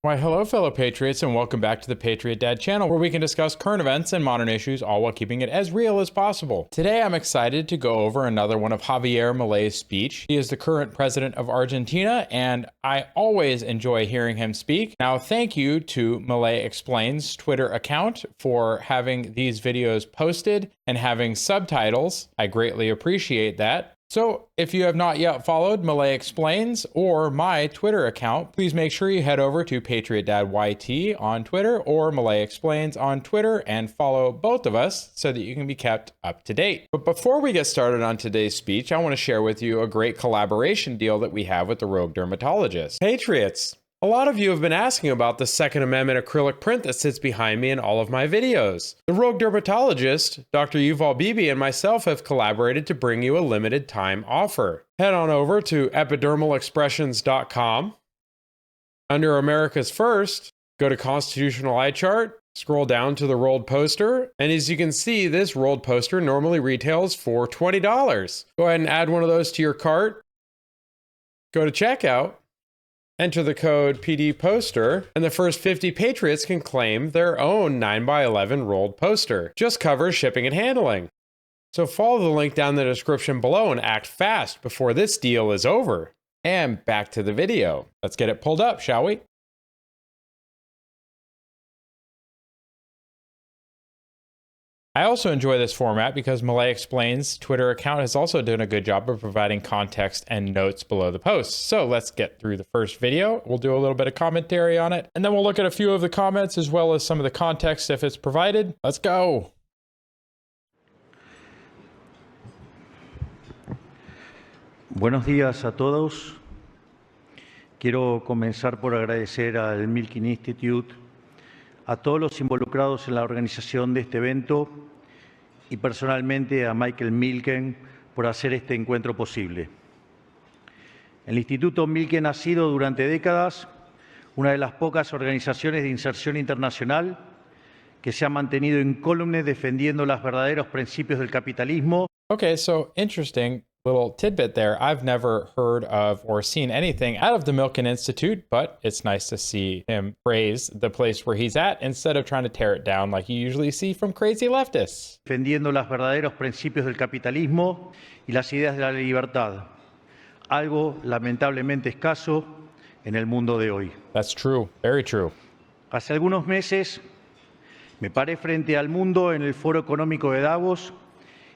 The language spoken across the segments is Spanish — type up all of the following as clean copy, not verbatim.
Why, hello, fellow patriots, and welcome back to the Patriot Dad channel, where we can discuss current events and modern issues, all while keeping it as real as possible. Today, I'm excited to go over another one of Javier Milei's speech. He is the current president of Argentina, and I always enjoy hearing him speak. Now, thank you to Milei Explains Twitter account for having these videos posted and having subtitles. I greatly appreciate that. So, if you have not yet followed Milei Explains or my Twitter account, please make sure you head over to Patriot Dad YT on Twitter or Milei Explains on Twitter and follow both of us so that you can be kept up to date. But before we get started on today's speech, I want to share with you a great collaboration deal that we have with the Rogue Dermatologist. Patriots! A lot of you have been asking about the Second Amendment acrylic print that sits behind me in all of my videos. The Rogue Dermatologist, Dr. Yuval Bibi, and myself have collaborated to bring you a limited time offer. Head on over to epidermalexpressions.com. Under America's First, go to Constitutional Eye Chart, scroll down to the rolled poster, and as you can see, this rolled poster normally retails for $20. Go ahead and add one of those to your cart. Go to checkout. Enter the code PDPoster, and the first 50 Patriots can claim their own 9x11 rolled poster. Just covers shipping and handling. So follow the link down in the description below and act fast before this deal is over. And back to the video. Let's get it pulled up, shall we? I also enjoy this format because Milei Explains Twitter account has also done a good job of providing context and notes below the posts. So let's get through the first video. We'll do a little bit of commentary on it, and then we'll look at a few of the comments as well as some of the context if it's provided. Let's go. Buenos días a todos. Quiero comenzar por agradecer al Milken Institute, a todos los involucrados en la organización de este evento y personalmente a Michael Milken por hacer este encuentro posible. El Instituto Milken ha sido durante décadas una de las pocas organizaciones de inserción internacional que se ha mantenido incólume defendiendo los verdaderos principios del capitalismo. Okay, so interesting little tidbit there. I've never heard of or seen anything out of the Milken Institute, but it's nice to see him praise the place where he's at instead of trying to tear it down like you usually see from crazy leftists. Defendiendo los verdaderos principios del capitalismo y las ideas de la libertad, algo lamentablemente escaso en el mundo de hoy. That's true, very true. Hace algunos meses me paré frente al mundo en el Foro Económico de Davos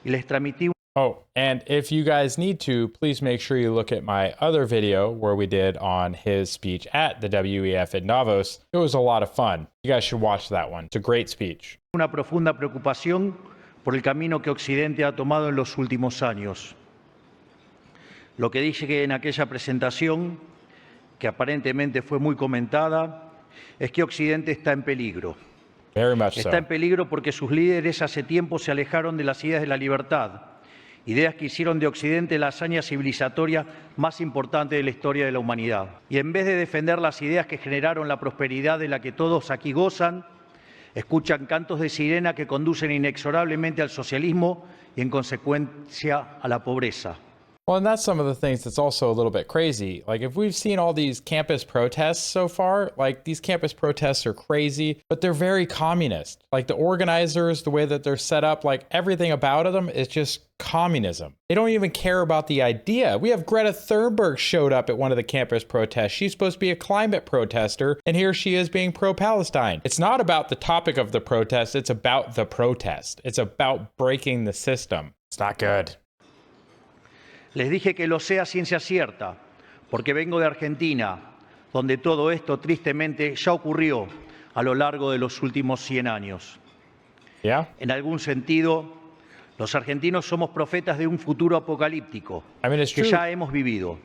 y les transmití. Oh, and if you guys need to, please make sure you look at my other video where we did on his speech at the WEF in Davos. It was a lot of fun. You guys should watch that one. It's a great speech. Una profunda preocupación por el camino que Occidente ha tomado en los últimos años. Lo que dije que en aquella presentación, que aparentemente fue muy comentada, es que Occidente está en peligro. Very much so. Está en peligro porque sus líderes hace tiempo se alejaron de las ideas de la libertad. Ideas que hicieron de Occidente la hazaña civilizatoria más importante de la historia de la humanidad. Y en vez de defender las ideas que generaron la prosperidad de la que todos aquí gozan, escuchan cantos de sirena que conducen inexorablemente al socialismo y en consecuencia a la pobreza. Well, and that's some of the things that's also a little bit crazy. Like, if we've seen all these campus protests so far, like, these campus protests are crazy, but they're very communist. Like, the organizers, the way that they're set up, like, everything about them is just communism. They don't even care about the idea. We have Greta Thunberg showed up at one of the campus protests. She's supposed to be a climate protester, and here she is being pro-Palestine. It's not about the topic of the protest, it's about the protest. It's about breaking the system. It's not good. Les dije que lo sé a ciencia cierta, porque vengo de Argentina, donde todo esto tristemente ya ocurrió a lo largo de los últimos 100 años. Yeah. En algún sentido, los argentinos somos profetas de un futuro apocalíptico que ya hemos vivido.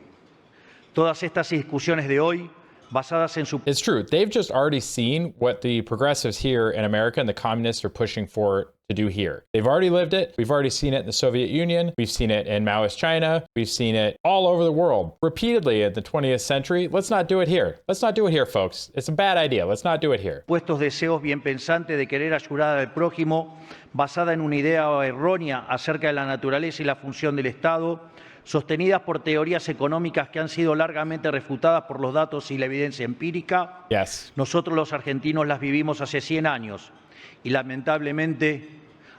Todas estas discusiones de hoy, basadas en su... It's true. They've just already seen what the progressives here in America and the communists are pushing for to do here. They've already lived it. We've already seen it in the Soviet Union. We've seen it in Maoist China. We've seen it all over the world, repeatedly in the 20th century. Let's not do it here. Let's not do it here, folks. It's a bad idea. Let's not do it here. Puestos deseos bien pensantes de querer ayudar al prójimo, basada en una idea errónea acerca de la naturaleza y la función del Estado, sostenidas por teorías económicas que han sido largamente refutadas por los datos y la evidencia empírica. Yes. Nosotros los argentinos las vivimos hace 100 años y lamentablemente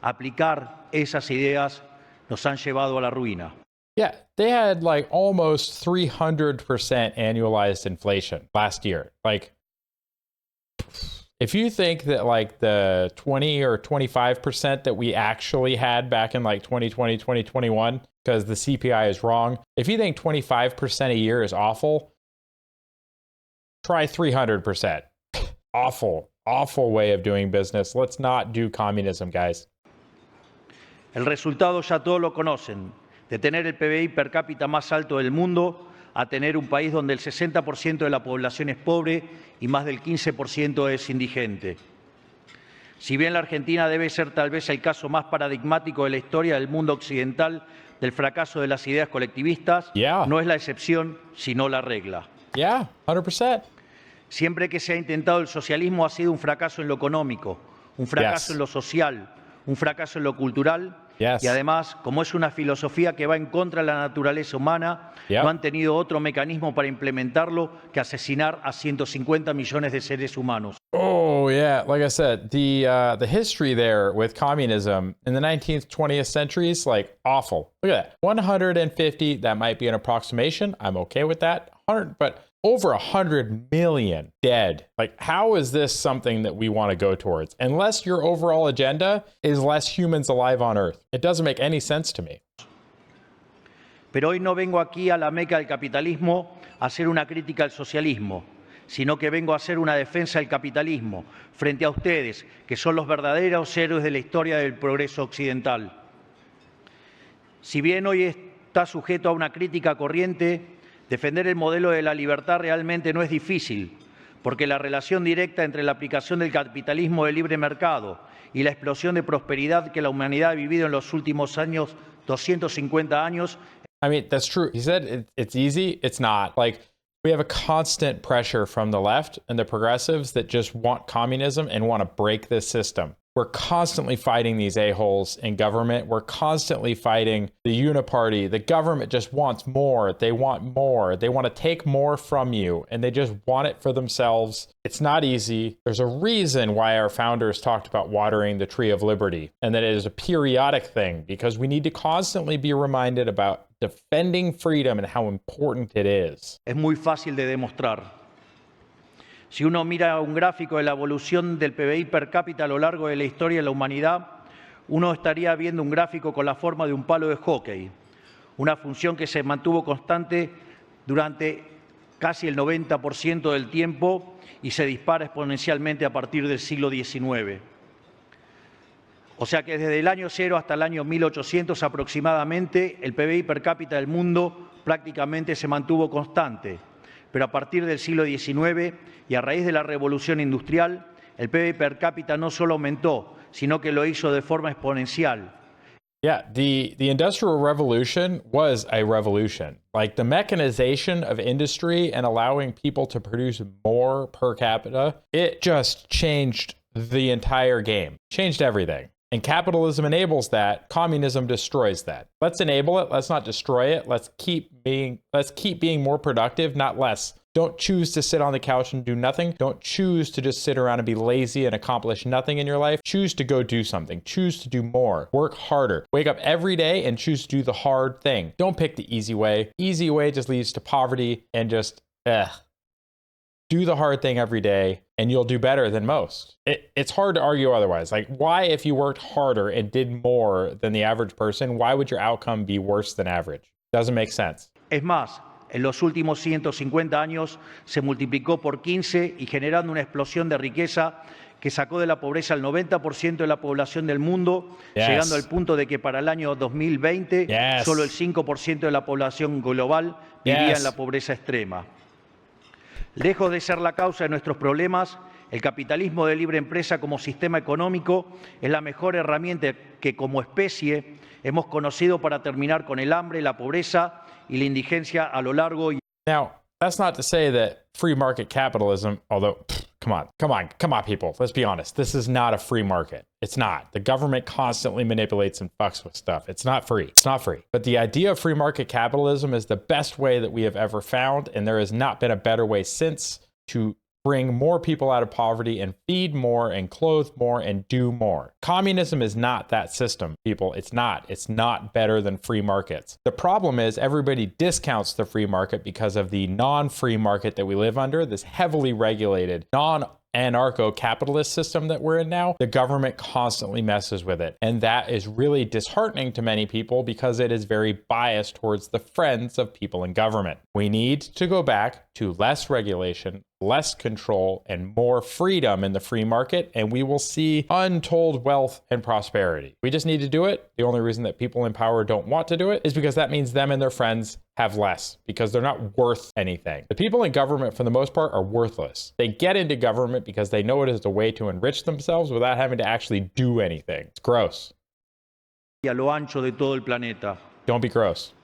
aplicar esas ideas nos han llevado a la ruina. Yeah, they had like almost 300% annualized inflation last year. Like, if you think that like the 20 or 25% that we actually had back in like 2020, 2021, because the CPI is wrong, if you think 25% a year is awful, try 300%. Awful way of doing business. Let's not do communism, guys. El resultado ya todos lo conocen, de tener el PBI per cápita más alto del mundo a tener un país donde el 60% de la población es pobre y más del 15% es indigente. Si bien la Argentina debe ser tal vez el caso más paradigmático de la historia del mundo occidental del fracaso de las ideas colectivistas, no es la excepción, sino la regla. Yeah, 100%. Siempre que se ha intentado el socialismo ha sido un fracaso en lo económico, un fracaso en lo social, un fracaso en lo cultural. Y además, como es una filosofía que va en contra de la naturaleza humana, no han tenido otro mecanismo para implementarlo que asesinar a 150 millones de seres humanos. Oh, yeah. Like I said, the history there with communism in the 19th, 20th centuries, like awful. Look at that. 150, that might be an approximation. I'm okay with that. 100, but over 100 million dead. Like, how is this something that we want to go towards? Unless your overall agenda is less humans alive on Earth. It doesn't make any sense to me. Pero hoy no vengo aquí a la meca del capitalismo a hacer una crítica al socialismo, sino que vengo a hacer una defensa del capitalismo frente a ustedes, que son los verdaderos héroes de la historia del progreso occidental. Si bien hoy está sujeto a una crítica corriente, defender el modelo de la libertad realmente no es difícil, porque la relación directa entre la aplicación del capitalismo de libre mercado y la explosión de prosperidad que la humanidad ha vivido en los últimos años, 250 años. I mean, that's true. He said it's easy. It's not. Like, we have a constant pressure from the left and the progressives that just want communism and want to break this system. We're constantly fighting these a-holes in government. We're constantly fighting the uniparty. The government just wants more. They want more. They want to take more from you, and they just want it for themselves. It's not easy. There's a reason why our founders talked about watering the tree of liberty, and that it is a periodic thing, because we need to constantly be reminded about defending freedom and how important it is. Es muy fácil de demostrar. Si uno mira un gráfico de la evolución del PBI per cápita a lo largo de la historia de la humanidad, uno estaría viendo un gráfico con la forma de un palo de hockey, una función que se mantuvo constante durante casi el 90% del tiempo y se dispara exponencialmente a partir del siglo XIX. O sea que desde el año 0 hasta el año 1800 aproximadamente, el PBI per cápita del mundo prácticamente se mantuvo constante. Pero a partir del siglo XIX y a raíz de la revolución industrial, el PBI per cápita no solo aumentó, sino que lo hizo de forma exponencial. Yeah, the Industrial Revolution was a revolution. Like, the mechanization of industry and allowing people to produce more per capita, it just changed the entire game, changed everything. And capitalism enables that. Communism destroys that. Let's enable it. Let's not destroy it. Let's keep being more productive, not less. Don't choose to sit on the couch and do nothing. Don't choose to just sit around and be lazy and accomplish nothing in your life. Choose to go do something. Choose to do more. Work harder. Wake up every day and choose to do the hard thing. Don't pick the easy way. Easy way just leads to poverty and just, do the hard thing every day and you'll do better than most. It's hard to argue otherwise. Like, why, if you worked harder and did more than the average person, why would your outcome be worse than average? Doesn't make sense. Es más, en los últimos 150 años se multiplicó por 15 y generando una explosión de riqueza que sacó de la pobreza al 90% de la población del mundo, llegando al punto de que para el año 2020 solo el 5% de la población global vivía en la pobreza extrema. Lejos de ser la causa de nuestros problemas, el capitalismo de libre empresa como sistema económico es la mejor herramienta que como especie hemos conocido para terminar con el hambre, la pobreza y la indigencia a lo largo. Now, that's not to say that free market capitalism, although Come on, people. Let's be honest. This is not a free market. It's not. The government constantly manipulates and fucks with stuff. It's not free. It's not free. But the idea of free market capitalism is the best way that we have ever found, and there has not been a better way since to bring more people out of poverty and feed more and clothe more and do more. Communism is not that system, people. It's not. It's not better than free markets. The problem is everybody discounts the free market because of the non-free market that we live under, this heavily regulated, anarcho-capitalist system that we're in now. The government constantly messes with it. And that is really disheartening to many people because it is very biased towards the friends of people in government. We need to go back to less regulation, less control, and more freedom in the free market, and we will see untold wealth and prosperity. We just need to do it. The only reason that people in power don't want to do it is because that means them and their friends have less, because they're not worth anything. The people in government, for the most part, are worthless. They get into government because they know it is a way to enrich themselves without having to actually do anything. It's gross. A lo ancho de todo el planeta. Don't be gross.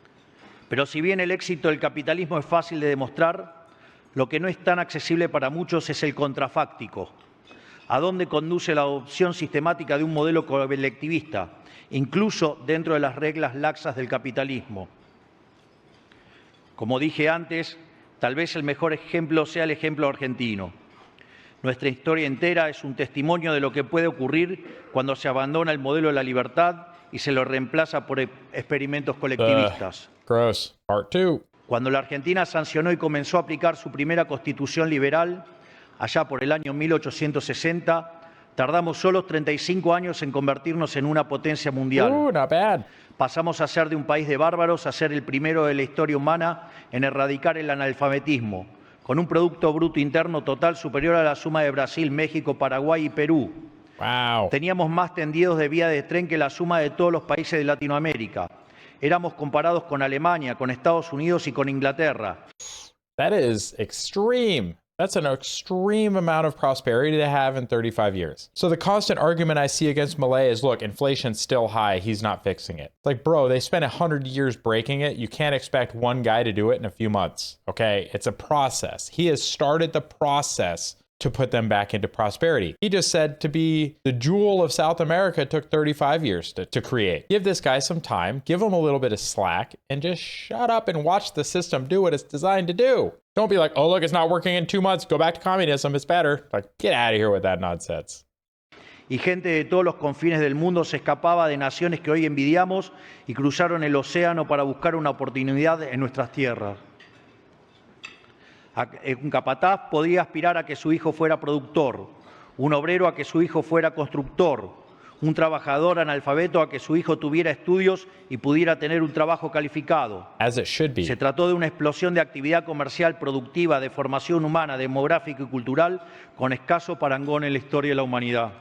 Pero si bien el éxito del capitalismo es fácil de demostrar, lo que no es tan accesible para muchos es el contrafáctico. ¿A dónde conduce la adopción sistemática de un modelo colectivista, incluso dentro de las reglas laxas del capitalismo? Como dije antes, tal vez el mejor ejemplo sea el ejemplo argentino. Nuestra historia entera es un testimonio de lo que puede ocurrir cuando se abandona el modelo de la libertad y se lo reemplaza por experimentos colectivistas. Gross. Part 2. Cuando la Argentina sancionó y comenzó a aplicar su primera constitución liberal, allá por el año 1860, tardamos solo 35 años en convertirnos en una potencia mundial. Not bad. Pasamos a ser de un país de bárbaros a ser el primero de la historia humana en erradicar el analfabetismo, con un Producto Bruto Interno total superior a la suma de Brasil, México, Paraguay y Perú. Wow. Teníamos más tendidos de vía de tren que la suma de todos los países de Latinoamérica. Éramos comparados con Alemania, con Estados Unidos y con Inglaterra. That is extreme. That's an extreme amount of prosperity to have in 35 years. So the constant argument I see against Milei is, look, inflation's still high. He's not fixing it. Like, bro, they spent 100 years breaking it. You can't expect one guy to do it in a few months, okay? It's a process. He has started the process to put them back into prosperity. He just said to be the jewel of South America took 35 years to create. Give this guy some time, give him a little bit of slack, and just shut up and watch the system do what it's designed to do. Don't be like, oh, look, it's not working in 2 months. Go back to communism. It's better. Like, get out of here with that nonsense. Y gente de todos los confines del mundo se escapaba de naciones que hoy envidiamos y cruzaron el océano para buscar una oportunidad en nuestras tierras. Un capataz podía aspirar a que su hijo fuera productor, un obrero a que su hijo fuera constructor, un trabajador analfabeto a que su hijo tuviera estudios y pudiera tener un trabajo calificado. As it should be. Se trató de una explosión de actividad comercial productiva, de formación humana, demográfica y cultural, con escaso parangón en la historia de la humanidad.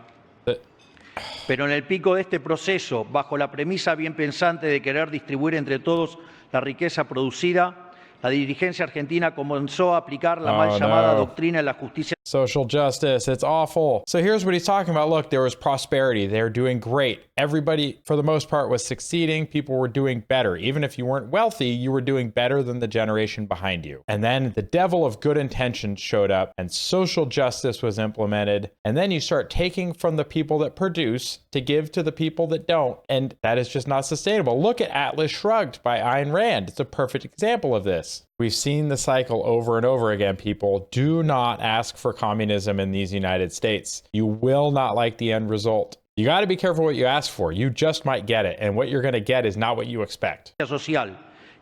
Pero en el pico de este proceso, bajo la premisa bien pensante de querer distribuir entre todos la riqueza producida, la dirigencia argentina comenzó a aplicar la mal llamada doctrina de la justicia. Social justice, it's awful. So here's what he's talking about. Look, there was prosperity. They're doing great. Everybody, for the most part, was succeeding. People were doing better. Even if you weren't wealthy, you were doing better than the generation behind you. And then the devil of good intentions showed up and social justice was implemented. And then you start taking from the people that produce to give to the people that don't. And that is just not sustainable. Look at Atlas Shrugged by Ayn Rand. It's a perfect example of this. We've seen the cycle over and over again, people. Do not ask for communism in these United States. You will not like the end result. You got to be careful what you ask for. You just might get it, and what you're going to get is not what you expect. Social,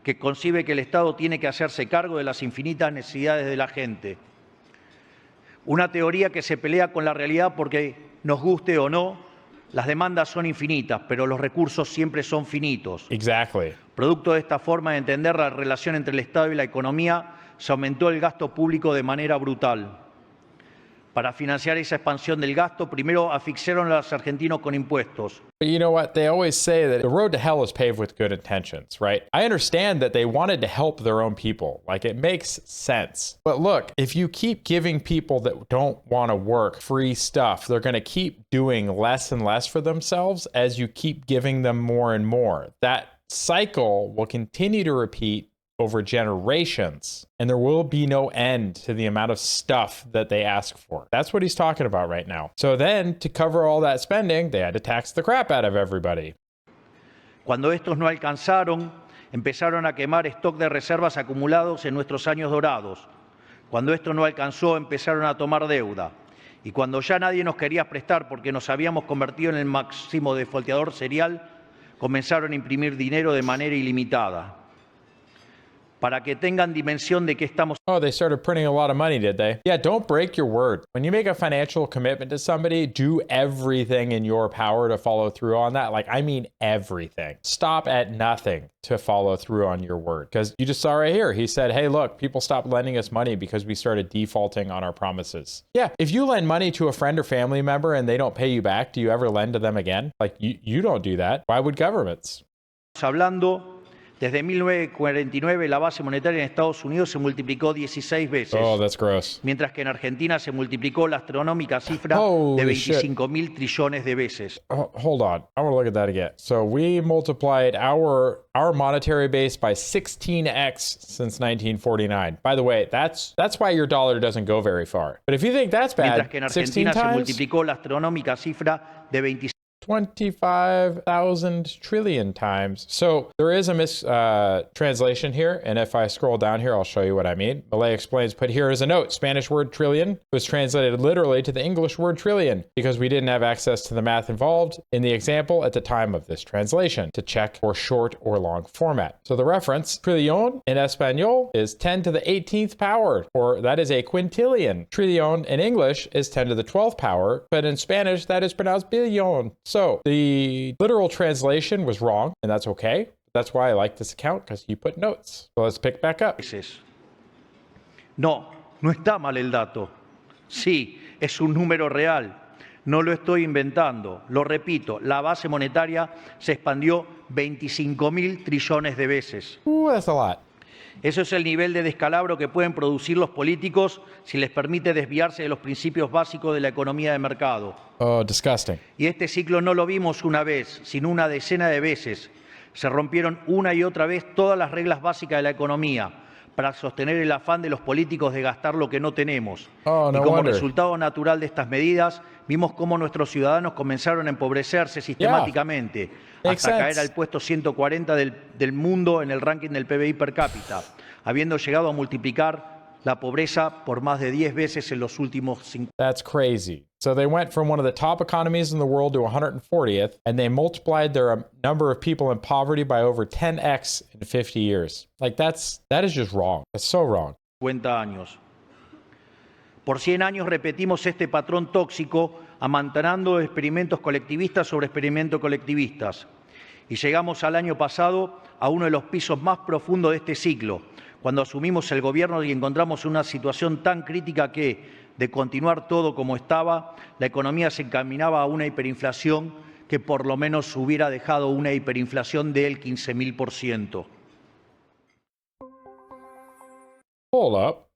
que concibe que el Estado tiene que hacerse cargo de las infinitas necesidades de la gente. Una teoría que se pelea con la realidad porque, nos guste o no, las demandas son infinitas, pero los recursos siempre son finitos. Exactly. Producto de esta forma de entender la relación entre el Estado y la economía, se aumentó el gasto público de manera brutal. Para financiar esa expansión del gasto, primero asfixiaron a los argentinos con impuestos. But you know what? They always say that the road to hell is paved with good intentions, right? I understand that they wanted to help their own people. Like, it makes sense. But look, if you keep giving people that don't want to work free stuff, they're going to keep doing less and less for themselves as you keep giving them more and more. That cycle will continue to repeat over generations, and there will be no end to the amount of stuff that they ask for. That's what he's talking about right now. So then, to cover all that spending, they had to tax the crap out of everybody. Cuando estos no alcanzaron, empezaron a quemar stock de reservas acumulados en nuestros años dorados. Cuando esto no alcanzó, empezaron a tomar deuda. Y cuando ya nadie nos quería prestar porque nos habíamos convertido en el máximo defaulteador serial, comenzaron a imprimir dinero de manera ilimitada. Para que tengan dimensión de que estamos... Oh, they started printing a lot of money, did they? Yeah, don't break your word. When you make a financial commitment to somebody, do everything in your power to follow through on that. Like, I mean everything. Stop at nothing to follow through on your word. Because you just saw right here, he said, hey, look, people stopped lending us money because we started defaulting on our promises. Yeah, if you lend money to a friend or family member and they don't pay you back, do you ever lend to them again? Like, you don't do that. Why would governments? Hablando... Desde 1949 la base monetaria en Estados Unidos se multiplicó 16 veces. Oh, that's gross. Mientras que en Argentina se multiplicó la astronómica cifra de 25.000 trillones de veces. Hold on. I want to look at that again. So we multiplied our monetary base by 16x since 1949. By the way, that's why your dollar doesn't go very far. But if you think that's bad, mientras que en Argentina 16 times, se multiplicó la astronómica cifra de 25,000 trillion times. So there is a translation here. And if I scroll down here, I'll show you what I mean. Milei explains, put here is a note. Spanish word trillion was translated literally to the English word trillion because we didn't have access to the math involved in the example at the time of this translation to check for short or long format. So the reference trillion in Espanol is 10 to the 18th power, or that is a quintillion. Trillion in English is 10 to the 12th power, but in Spanish that is pronounced billion. So the literal translation was wrong, and that's okay. That's why I like this account, because you put notes. So let's pick back up. No, no está mal el dato. Sí, es un número real. No lo estoy inventando. Lo repito, la base monetaria se expandió 25.000 trillones de veces. That's a lot. Eso es el nivel de descalabro que pueden producir los políticos si les permite desviarse de los principios básicos de la economía de mercado. Oh, disgusting. Y este ciclo no lo vimos una vez, sino una decena de veces. Se rompieron una y otra vez todas las reglas básicas de la economía para sostener el afán de los políticos de gastar lo que no tenemos. Oh, no y como wonder. resultado natural de estas medidas, vimos cómo nuestros ciudadanos comenzaron a empobrecerse sistemáticamente, hasta caer al puesto 140 del mundo en el ranking del PBI per cápita, habiendo llegado a multiplicar la pobreza por más de 10 veces en los últimos 50 años. That's crazy. So they went from one of the top economies in the world to 140th, and they multiplied their number of people in poverty by over 10x in 50 years. Like that is just wrong. That's so wrong. 50 años. Por 100 años repetimos este patrón tóxico, amantanando experimentos colectivistas sobre experimentos colectivistas. Y llegamos al año pasado a uno de los pisos más profundos de este ciclo, cuando asumimos el gobierno y encontramos una situación tan crítica que, de continuar todo como estaba, la economía se encaminaba a una hiperinflación que por lo menos hubiera dejado una hiperinflación del 15.000%. Hold up.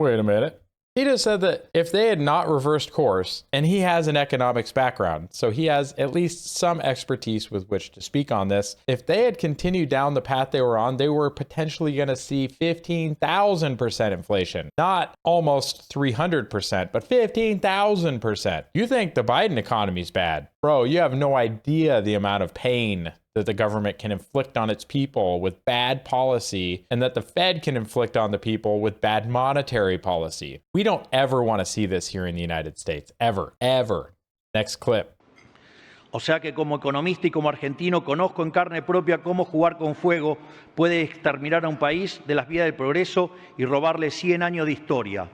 Wait a minute. He just said that if they had not reversed course, and he has an economics background, so he has at least some expertise with which to speak on this. If they had continued down the path they were on, they were potentially going to see 15,000% inflation. Not almost 300%, but 15,000%. You think the Biden economy is bad. Bro, you have no idea the amount of pain that the government can inflict on its people with bad policy, and that the Fed can inflict on the people with bad monetary policy. We don't ever want to see this here in the United States. Ever. Ever. Next clip. O sea que como economista y como argentino conozco en carne propia cómo jugar con fuego puede exterminar a un país de las vías del progreso y robarle 100 años de historia.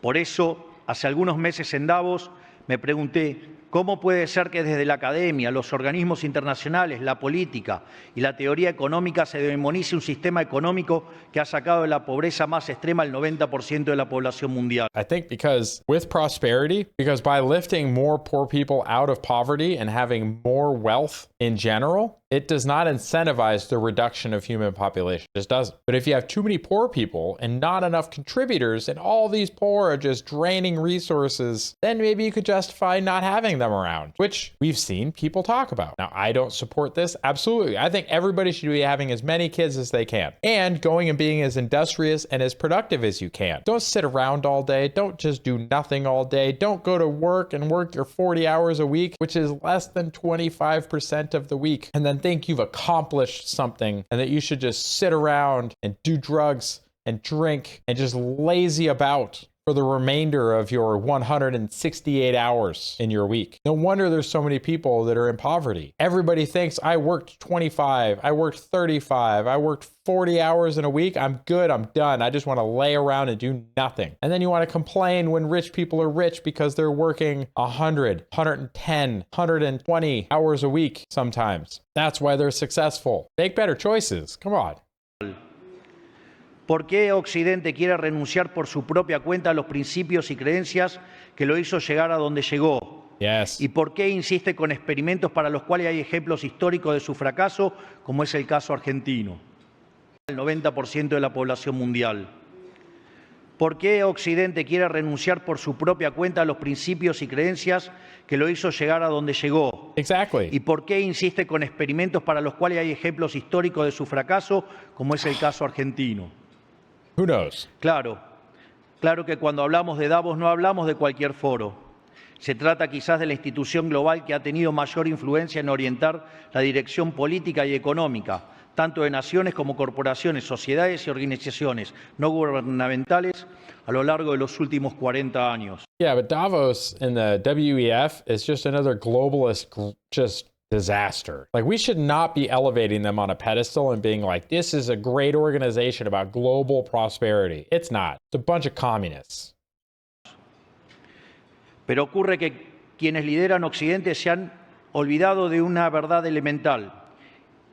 Por eso, hace algunos meses en Davos, me pregunté, ¿cómo puede ser que desde la academia, los organismos internacionales, la política y la teoría económica se demonice un sistema económico que ha sacado de la pobreza más extrema al 90% de la población mundial? I think because with prosperity, because by lifting more poor people out of poverty and having more wealth in general, it does not incentivize the reduction of human population. It just doesn't. But if you have too many poor people and not enough contributors, and all these poor are just draining resources, then maybe you could justify not having passing them around, which we've seen people talk about. Now, I don't support this. Absolutely. I think everybody should be having as many kids as they can and going and being as industrious and as productive as you can. Don't sit around all day. Don't just do nothing all day. Don't go to work and work your 40 hours a week, which is less than 25% of the week, and then think you've accomplished something and that you should just sit around and do drugs and drink and just lazy about for the remainder of your 168 hours in your week. No wonder there's so many people that are in poverty. Everybody thinks I worked 25, I worked 35, I worked 40 hours in a week. I'm good, I'm done. I just want to lay around and do nothing. And then you want to complain when rich people are rich because they're working 100, 110, 120 hours a week sometimes. That's why they're successful. Make better choices. Come on. ¿Por qué Occidente quiere renunciar por su propia cuenta a los principios y creencias que lo hizo llegar a donde llegó? Yes. ¿Y por qué insiste con experimentos para los cuales hay ejemplos históricos de su fracaso, como es el caso argentino? El 90% de la población mundial. ¿Por qué Occidente quiere renunciar por su propia cuenta a los principios y creencias que lo hizo llegar a donde llegó? Exactly. ¿Y por qué insiste con experimentos para los cuales hay ejemplos históricos de su fracaso, como es el caso argentino? Who knows? Claro que cuando hablamos de Davos no hablamos de cualquier foro. Se trata quizás de la institución global que ha tenido mayor influencia en orientar la dirección política y económica, tanto de naciones como corporaciones, sociedades y organizaciones no gubernamentales a lo largo de los últimos 40 años. Yeah, but Davos and the WEF is just another globalist just disaster. Like, we should not be elevating them on a pedestal and being like, this is a great organization about global prosperity. It's not. It's a bunch of communists. Pero ocurre que quienes lideran Occidente se han olvidado de una verdad elemental,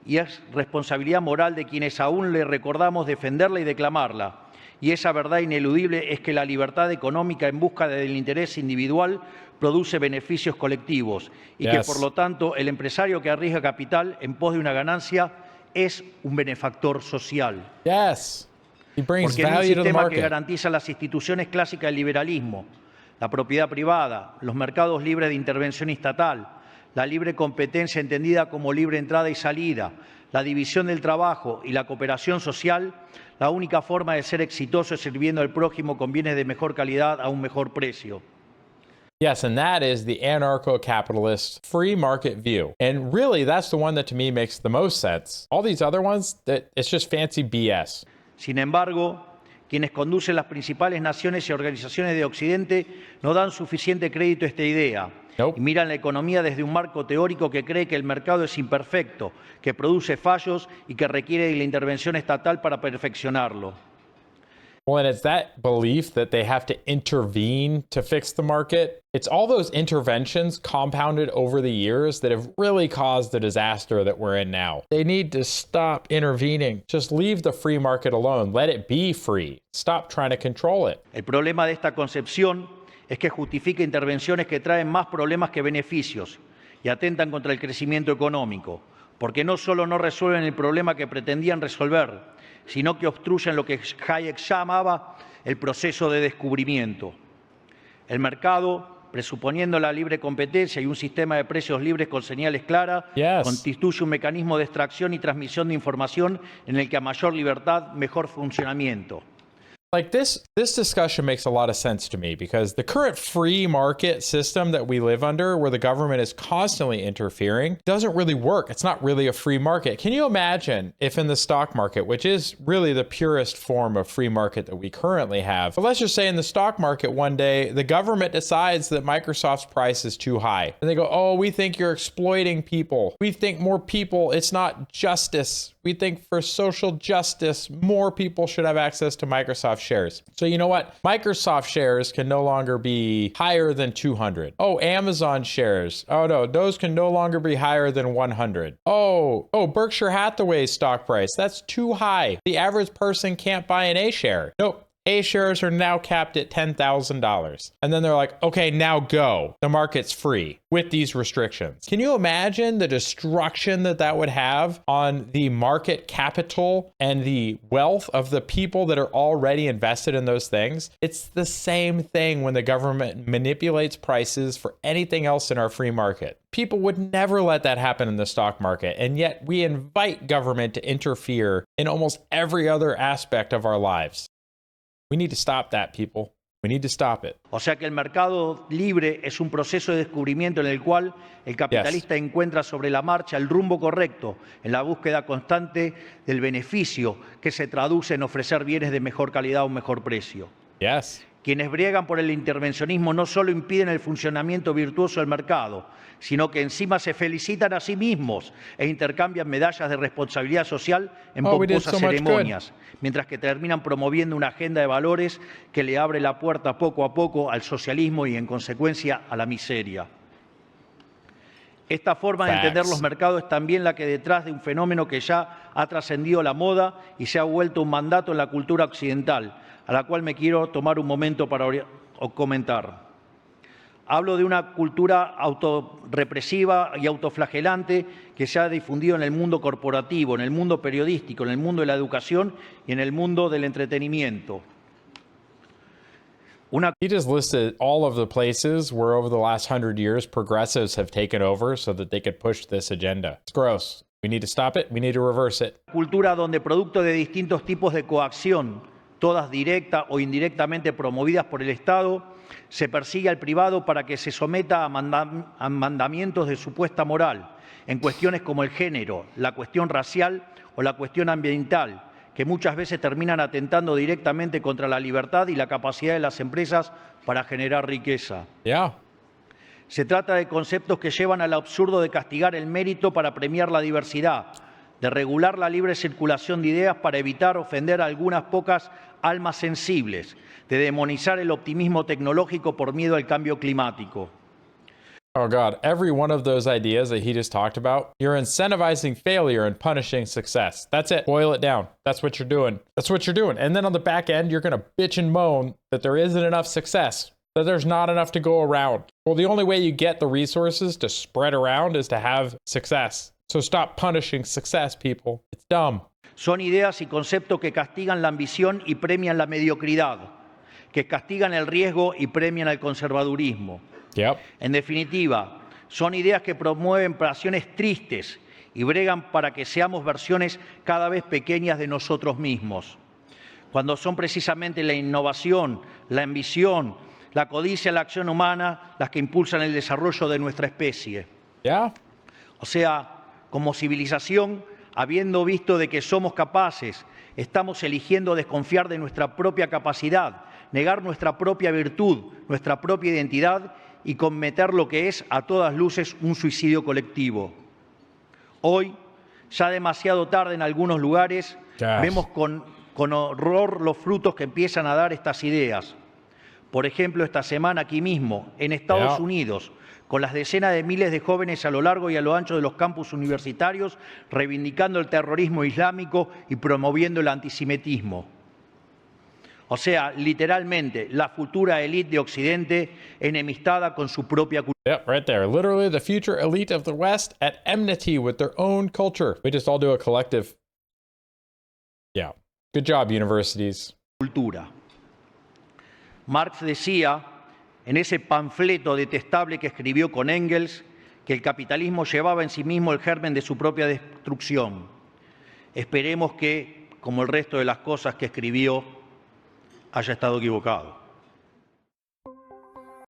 y es responsabilidad moral de quienes aún le recordamos defenderla y declamarla. Y esa verdad ineludible es que la libertad económica en busca del interés individual produce beneficios colectivos y que, por lo tanto, el empresario que arriesga capital en pos de una ganancia es un benefactor social. Yes. He brings Porque en un value to the sistema que market. garantiza las instituciones clásicas del liberalismo, la propiedad privada, los mercados libres de intervención estatal, la libre competencia entendida como libre entrada y salida, la división del trabajo y la cooperación social, la única forma de ser exitoso es sirviendo al prójimo con bienes de mejor calidad a un mejor precio. Yes, and that is the anarcho-capitalist free market view. And really, that's the one that to me makes the most sense. All these other ones, it's just fancy BS. Sin embargo, quienes conducen las principales naciones y organizaciones de Occidente no dan suficiente crédito a esta idea. Nope. Y miran la economía desde un marco teórico que cree que el mercado es imperfecto, que produce fallos y que requiere de la intervención estatal para perfeccionarlo. Well, and it's that belief that they have to intervene to fix the market. It's all those interventions compounded over the years that have really caused the disaster that we're in now. They need to stop intervening. Just leave the free market alone. Let it be free. Stop trying to control it. El problema de esta concepción es que justifica intervenciones que traen más problemas que beneficios y atentan contra el crecimiento económico, porque no solo no resuelven el problema que pretendían resolver, sino que obstruyen lo que Hayek llamaba el proceso de descubrimiento. El mercado, presuponiendo la libre competencia y un sistema de precios libres con señales claras, constituye un mecanismo de extracción y transmisión de información en el que a mayor libertad, mejor funcionamiento. Like this discussion makes a lot of sense to me because the current free market system that we live under, where the government is constantly interfering, doesn't really work. It's not really a free market. Can you imagine if in the stock market, which is really the purest form of free market that we currently have, but let's just say in the stock market one day, the government decides that Microsoft's price is too high. And they go, oh, we think you're exploiting people. We think more people, it's not justice. We think for social justice, more people should have access to Microsoft shares. So you know what? Microsoft shares can no longer be higher than 200. Oh, Amazon shares. Oh no, those can no longer be higher than 100. Oh, Berkshire Hathaway's stock price. That's too high. The average person can't buy an A share. Nope. A shares are now capped at $10,000. And then they're like, okay, now go. The market's free with these restrictions. Can you imagine the destruction that that would have on the market capital and the wealth of the people that are already invested in those things? It's the same thing when the government manipulates prices for anything else in our free market. People would never let that happen in the stock market, and yet we invite government to interfere in almost every other aspect of our lives. We need to stop that, people. We need to stop it. O sea que el mercado libre es un proceso de descubrimiento en el cual el capitalista encuentra sobre la marcha el rumbo correcto en la búsqueda constante del beneficio que se traduce en ofrecer bienes de mejor calidad a un mejor precio. Yes. Quienes briegan por el intervencionismo no solo impiden el funcionamiento virtuoso del mercado, sino que encima se felicitan a sí mismos e intercambian medallas de responsabilidad social en pomposas ceremonias, mientras que terminan promoviendo una agenda de valores que le abre la puerta poco a poco al socialismo y, en consecuencia, a la miseria. Esta forma de entender los mercados es también la que detrás de un fenómeno que ya ha trascendido la moda y se ha vuelto un mandato en la cultura occidental, a la cual me quiero tomar un momento para comentar. Hablo de una cultura autorrepresiva y autoflagelante que se ha difundido en el mundo corporativo, en el mundo periodístico, en el mundo de la educación y en el mundo del entretenimiento. He just listed all of the places where over the last 100 years progressives have taken over so that they could push this agenda. It's gross. We need to stop it. We need to reverse it. Cultura donde producto de distintos tipos de coacción, todas directa o indirectamente promovidas por el Estado, se persigue al privado para que se someta a mandamientos de supuesta moral en cuestiones como el género, la cuestión racial o la cuestión ambiental, que muchas veces terminan atentando directamente contra la libertad y la capacidad de las empresas para generar riqueza. Yeah. Se trata de conceptos que llevan al absurdo de castigar el mérito para premiar la diversidad, de regular la libre circulación de ideas para evitar ofender a algunas pocas almas sensibles, de demonizar el optimismo tecnológico por miedo al cambio climático. Oh God, every one of those ideas that he just talked about, you're incentivizing failure and punishing success. That's it. Boil it down. That's what you're doing. That's what you're doing. And then on the back end, you're going to bitch and moan that there isn't enough success, that there's not enough to go around. Well, the only way you get the resources to spread around is to have success. So stop punishing success, people. It's dumb. Son ideas y conceptos que castigan la ambición y premian la mediocridad, que castigan el riesgo y premian el conservadurismo. Yep. En definitiva, son ideas que promueven pasiones tristes y bregan para que seamos versiones cada vez pequeñas de nosotros mismos, cuando son precisamente la innovación, la ambición, la codicia, la acción humana las que impulsan el desarrollo de nuestra especie. Yeah. O sea, como civilización, habiendo visto de que somos capaces, estamos eligiendo desconfiar de nuestra propia capacidad, negar nuestra propia virtud, nuestra propia identidad y cometer lo que es, a todas luces, un suicidio colectivo. Hoy, ya demasiado tarde en algunos lugares, vemos con horror los frutos que empiezan a dar estas ideas. Por ejemplo, esta semana aquí mismo, en Estados Unidos, con las decenas de miles de jóvenes a lo largo y a lo ancho de los campus universitarios, reivindicando el terrorismo islámico y promoviendo el antisemitismo. O sea, literalmente, la futura élite de Occidente enemistada con su propia cultura. Yep, right there. Literally the future elite of the West at enmity with their own culture. We just all do a collective. Yeah. Good job, universities. Cultura. Marx decía, en ese panfleto detestable que escribió con Engels, que el capitalismo llevaba en sí mismo el germen de su propia destrucción. Esperemos que, como el resto de las cosas que escribió, haya estado equivocado.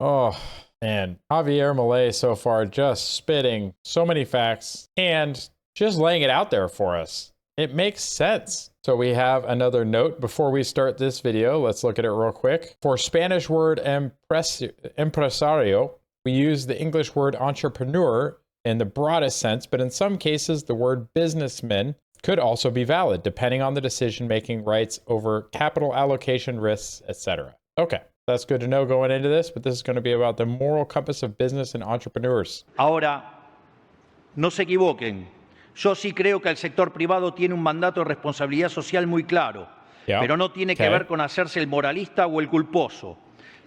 Oh, man. Javier Milei so far just spitting so many facts and just laying it out there for us. It makes sense. So we have another note before we start this video. Let's look at it real quick. For Spanish word empresario, we use the English word entrepreneur in the broadest sense, but in some cases, the word businessman could also be valid, depending on the decision-making rights over capital allocation risks, etc. Okay, that's good to know going into this, but this is going to be about the moral compass of business and entrepreneurs. Ahora, no se equivoquen. Yo sí creo que el sector privado tiene un mandato de responsabilidad social muy claro, Yeah. pero no tiene que Okay. ver con hacerse el moralista o el culposo.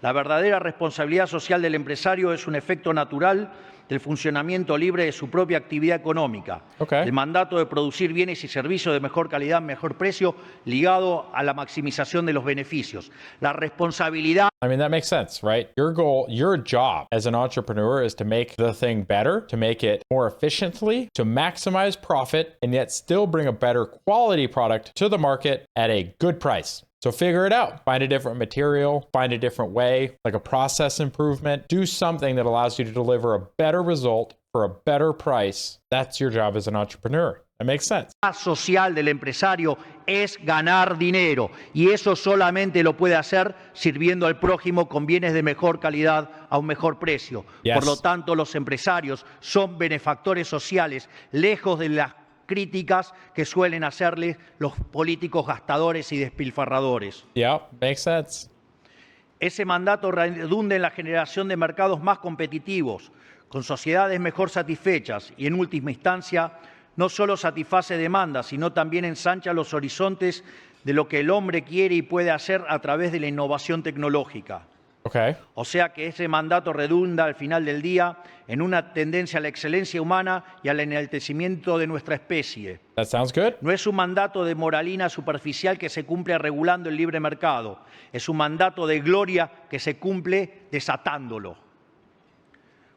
La verdadera responsabilidad social del empresario es un efecto natural del funcionamiento libre de su propia actividad económica. Okay. El mandato de producir bienes y servicios de mejor calidad, mejor precio, ligado a la maximización de los beneficios. La responsabilidad I mean, that makes sense, right? Your goal, your job as an entrepreneur is to make the thing better, to make it more efficiently, to maximize profit, and yet still bring a better quality product to the market at a good price. So figure it out. Find a different material, find a different way, like a process improvement. Do something that allows you to deliver a better result for a better price. That's your job as an entrepreneur. That makes sense. social del empresario es ganar dinero y eso solamente lo puede hacer sirviendo al prójimo con bienes de mejor calidad a un mejor precio. Yes. Por lo tanto, los empresarios son benefactores sociales, lejos de las críticas que suelen hacerles los políticos gastadores y despilfarradores. Yeah, makes sense. Ese mandato redunda en la generación de mercados más competitivos, con sociedades mejor satisfechas y, en última instancia, no solo satisface demandas, sino también ensancha los horizontes de lo que el hombre quiere y puede hacer a través de la innovación tecnológica. Okay. O sea que ese mandato redunda al final del día en una tendencia a la excelencia humana y al enaltecimiento de nuestra especie. That sounds good. No es un mandato de moralina superficial que se cumple regulando el libre mercado, es un mandato de gloria que se cumple desatándolo.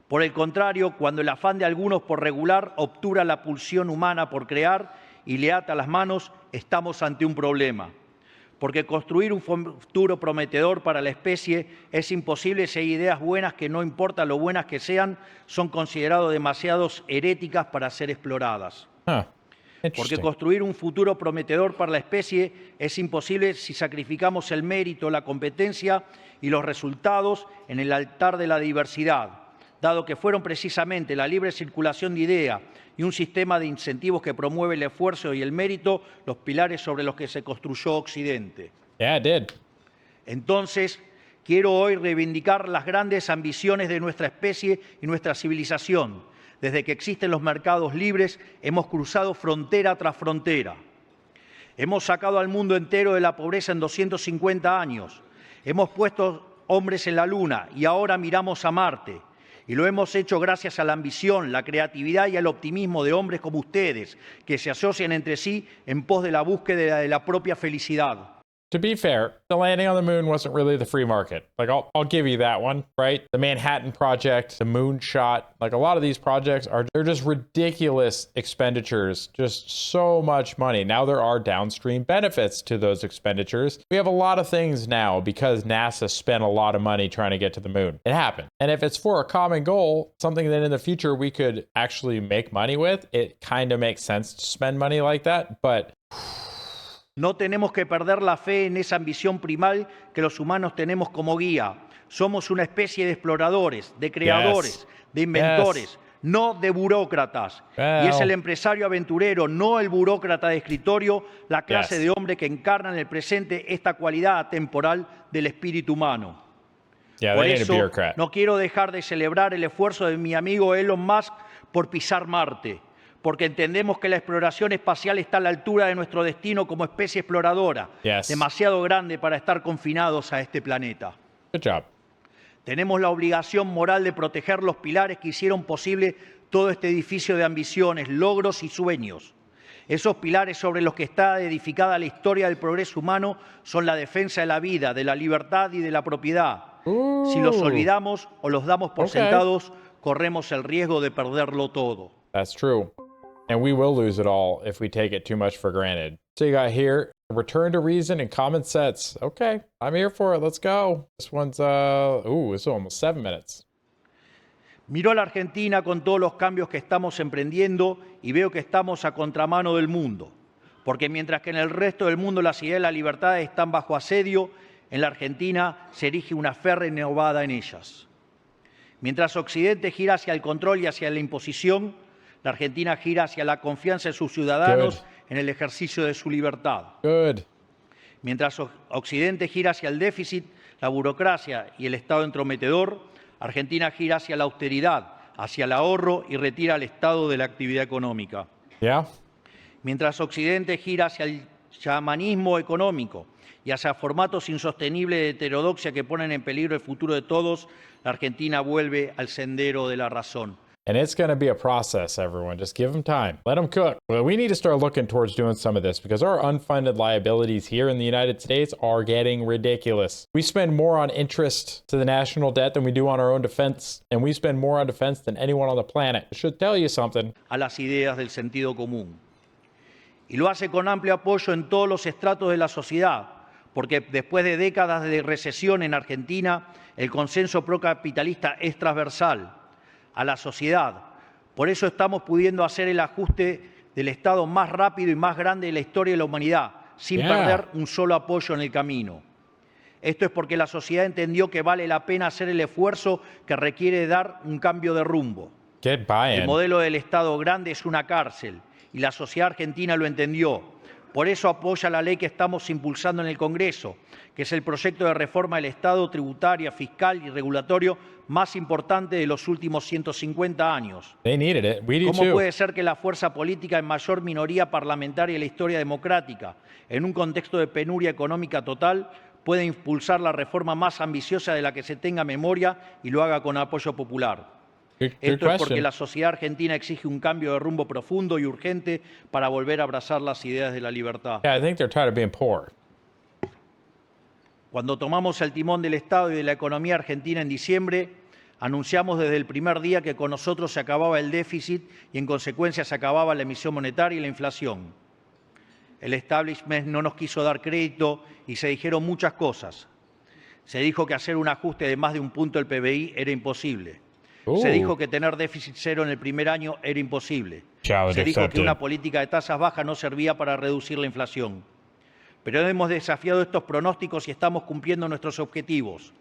Por el contrario, cuando el afán de algunos por regular obtura la pulsión humana por crear y le ata las manos, estamos ante un problema. Porque construir un futuro prometedor para la especie es imposible si hay ideas buenas que, no importa lo buenas que sean, son consideradas demasiado heréticas para ser exploradas. Huh. Porque Interesting. construir un futuro prometedor para la especie es imposible si sacrificamos el mérito, la competencia y los resultados en el altar de la diversidad, dado que fueron precisamente la libre circulación de ideas y un sistema de incentivos que promueve el esfuerzo y el mérito los pilares sobre los que se construyó Occidente. Yeah, it did. Entonces, quiero hoy reivindicar las grandes ambiciones de nuestra especie y nuestra civilización. Desde que existen los mercados libres, hemos cruzado frontera tras frontera. Hemos sacado al mundo entero de la pobreza en 250 años. Hemos puesto hombres en la Luna y ahora miramos a Marte. Y lo hemos hecho gracias a la ambición, la creatividad y al optimismo de hombres como ustedes, que se asocian entre sí en pos de la búsqueda de la propia felicidad. To be fair, the landing on the moon wasn't really the free market. Like, I'll give you that one, right? The Manhattan Project, the moonshot, like a lot of these projects they're just ridiculous expenditures, just so much money. Now there are downstream benefits to those expenditures. We have a lot of things now because NASA spent a lot of money trying to get to the moon. It happened. And if it's for a common goal, something that in the future we could actually make money with, it kind of makes sense to spend money like that. But no tenemos que perder la fe en esa ambición primal que los humanos tenemos como guía. Somos una especie de exploradores, de creadores, de inventores, no de burócratas. Y es el empresario aventurero, no el burócrata de escritorio, la clase de hombre que encarna en el presente esta cualidad atemporal del espíritu humano. Por eso, no quiero dejar de celebrar el esfuerzo de mi amigo Elon Musk por pisar Marte, porque entendemos que la exploración espacial está a la altura de nuestro destino como especie exploradora, demasiado grande para estar confinados a este planeta. Good job. Tenemos la obligación moral de proteger los pilares que hicieron posible todo este edificio de ambiciones, logros y sueños. Esos pilares sobre los que está edificada la historia del progreso humano son la defensa de la vida, de la libertad y de la propiedad. Si los olvidamos o los damos por sentados, corremos el riesgo de perderlo todo. That's true. And we will lose it all if we take it too much for granted. So you got here, return to reason and common sense. Okay, I'm here for it. Let's go. This one's, it's almost 7 minutes. Miro a la Argentina con todos los cambios que estamos emprendiendo y veo que estamos a contramano del mundo. Porque mientras que en el resto del mundo las ideas de la libertad están bajo asedio, en la Argentina se erige una fe renovada en ellas. Mientras Occidente gira hacia el control y hacia la imposición, la Argentina gira hacia la confianza de sus ciudadanos en el ejercicio de su libertad. Mientras Occidente gira hacia el déficit, la burocracia y el Estado entrometedor, Argentina gira hacia la austeridad, hacia el ahorro y retira al Estado de la actividad económica. Mientras Occidente gira hacia el chamanismo económico y hacia formatos insostenibles de heterodoxia que ponen en peligro el futuro de todos, la Argentina vuelve al sendero de la razón. And it's going to be a process, everyone. Just give them time. Let them cook. Well, we need to start looking towards doing some of this because our unfunded liabilities here in the United States are getting ridiculous. We spend more on interest to the national debt than we do on our own defense, and we spend more on defense than anyone on the planet. It should tell you something. A las ideas del sentido común. Y lo hace con amplio apoyo en todos los estratos de la sociedad, porque después de décadas de recesión en Argentina, el consenso procapitalista es transversal a la sociedad. Por eso estamos pudiendo hacer el ajuste del Estado más rápido y más grande de la historia de la humanidad, sin perder un solo apoyo en el camino. Esto es porque la sociedad entendió que vale la pena hacer el esfuerzo que requiere dar un cambio de rumbo. El modelo del Estado grande es una cárcel y la sociedad argentina lo entendió. Por eso apoya la ley que estamos impulsando en el Congreso, que es el proyecto de reforma del Estado tributaria, fiscal y regulatorio más importante de los últimos 150 años. ¿Cómo puede ser que la fuerza política en mayor minoría parlamentaria de la historia democrática, en un contexto de penuria económica total, pueda impulsar la reforma más ambiciosa de la que se tenga memoria y lo haga con apoyo popular? Esto es porque la sociedad argentina exige un cambio de rumbo profundo y urgente para volver a abrazar las ideas de la libertad. I think they're tired of being poor. Cuando tomamos el timón del Estado y de la economía argentina en diciembre, anunciamos desde el primer día que con nosotros se acababa el déficit y en consecuencia se acababa la emisión monetaria y la inflación. El establishment no nos quiso dar crédito y se dijeron muchas cosas. Se dijo que hacer un ajuste de más de un punto del PBI era imposible. Se dijo que tener déficit cero en el primer año era imposible. Se dijo que una política de tasas bajas no servía para reducir la inflación. Pero hemos desafiado estos pronósticos y estamos cumpliendo nuestros objetivos.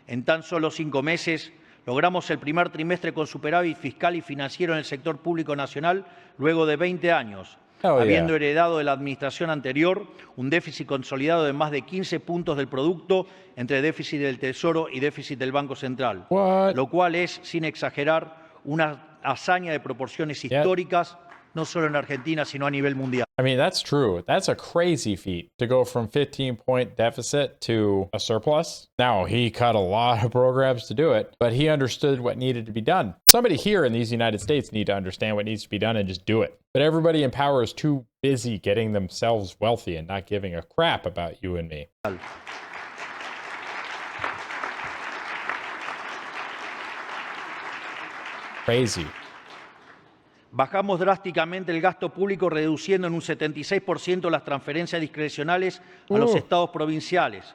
En tan solo 5 meses logramos el primer trimestre con superávit fiscal y financiero en el sector público nacional luego de 20 años, habiendo heredado de la administración anterior un déficit consolidado de más de 15 puntos del producto entre déficit del Tesoro y déficit del Banco Central, lo cual es, sin exagerar, una hazaña de proporciones históricas, no solo en Argentina, sino a nivel mundial. I mean, that's true. That's a crazy feat to go from 15-point deficit to a surplus. Now, he cut a lot of programs to do it, but he understood what needed to be done. Somebody here in these United States need to understand what needs to be done and just do it. But everybody in power is too busy getting themselves wealthy and not giving a crap about you and me. Crazy. Bajamos drásticamente el gasto público, reduciendo en un 76% las transferencias discrecionales a los estados provinciales.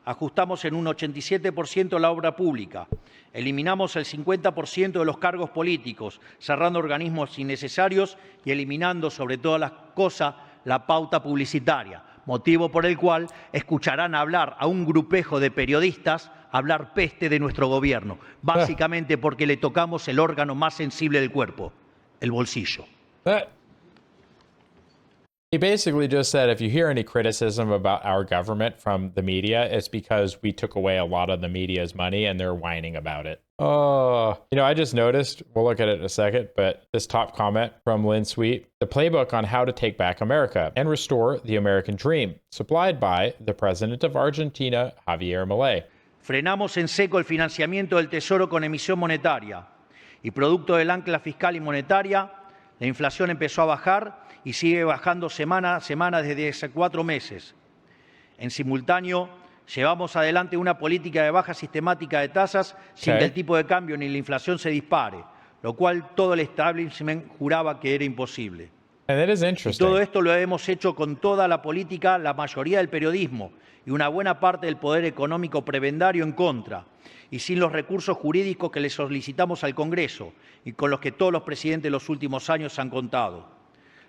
Ajustamos en un 87% la obra pública. Eliminamos el 50% de los cargos políticos, cerrando organismos innecesarios y eliminando, sobre todas las cosas, la pauta publicitaria, motivo por el cual escucharán hablar a un grupejo de periodistas hablar peste de nuestro gobierno, básicamente porque le tocamos el órgano más sensible del cuerpo, el bolsillo. He basically just said if you hear any criticism about our government from the media, it's because we took away a lot of the media's money and they're whining about it. I just noticed, we'll look at it in a second, but this top comment from Lynn Sweet, the playbook on how to take back America and restore the American dream, supplied by the president of Argentina, Javier Milei. Frenamos en seco el financiamiento del Tesoro con emisión monetaria y producto del ancla fiscal y monetaria, la inflación empezó a bajar y sigue bajando semana a semana desde hace 4 meses. En simultáneo, llevamos adelante una política de baja sistemática de tasas sin que el tipo de cambio ni la inflación se dispare, lo cual todo el establishment juraba que era imposible. Y todo esto lo hemos hecho con toda la política, la mayoría del periodismo y una buena parte del poder económico prebendario en contra, y sin los recursos jurídicos que le solicitamos al Congreso y con los que todos los presidentes de los últimos años han contado.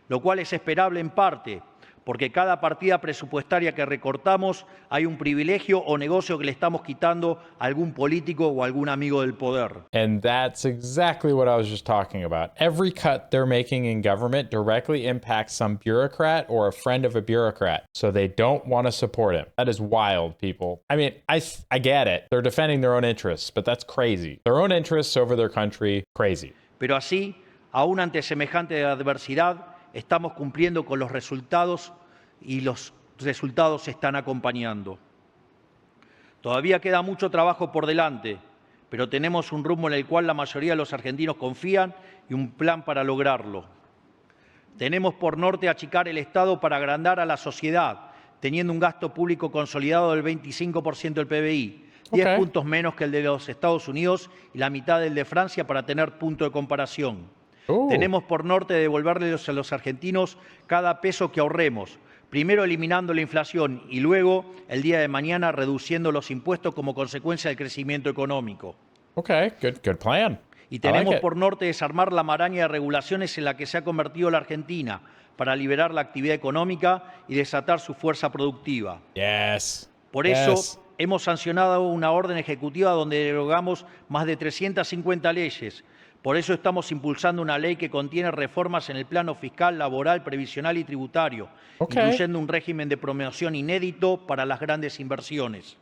Lo cual es esperable en parte, porque cada partida presupuestaria que recortamos hay un privilegio o negocio que le estamos quitando a algún político o algún amigo del poder. And that's exactly what I was just talking about. Every cut they're making in government directly impacts some bureaucrat or a friend of a bureaucrat, so they don't want to support him. That is wild, people. I mean, I get it. They're defending their own interests, but that's crazy. Their own interests over their country, crazy. Pero así, aún ante semejante adversidad, estamos cumpliendo con los resultados y los resultados están acompañando. Todavía queda mucho trabajo por delante, pero tenemos un rumbo en el cual la mayoría de los argentinos confían y un plan para lograrlo. Tenemos por norte achicar el Estado para agrandar a la sociedad, teniendo un gasto público consolidado del 25% del PBI, 10 puntos menos que el de los Estados Unidos y la mitad del de Francia para tener punto de comparación. Tenemos por norte devolverles a los argentinos cada peso que ahorremos, primero eliminando la inflación y luego, el día de mañana, reduciendo los impuestos como consecuencia del crecimiento económico. Okay, good plan. Y tenemos por norte desarmar la maraña de regulaciones en la que se ha convertido la Argentina para liberar la actividad económica y desatar su fuerza productiva. Por eso hemos sancionado una orden ejecutiva donde derogamos más de 350 leyes. Por eso estamos impulsando una ley que contiene reformas en el plano fiscal, laboral, previsional y tributario, incluyendo un régimen de promoción inédito para las grandes inversiones.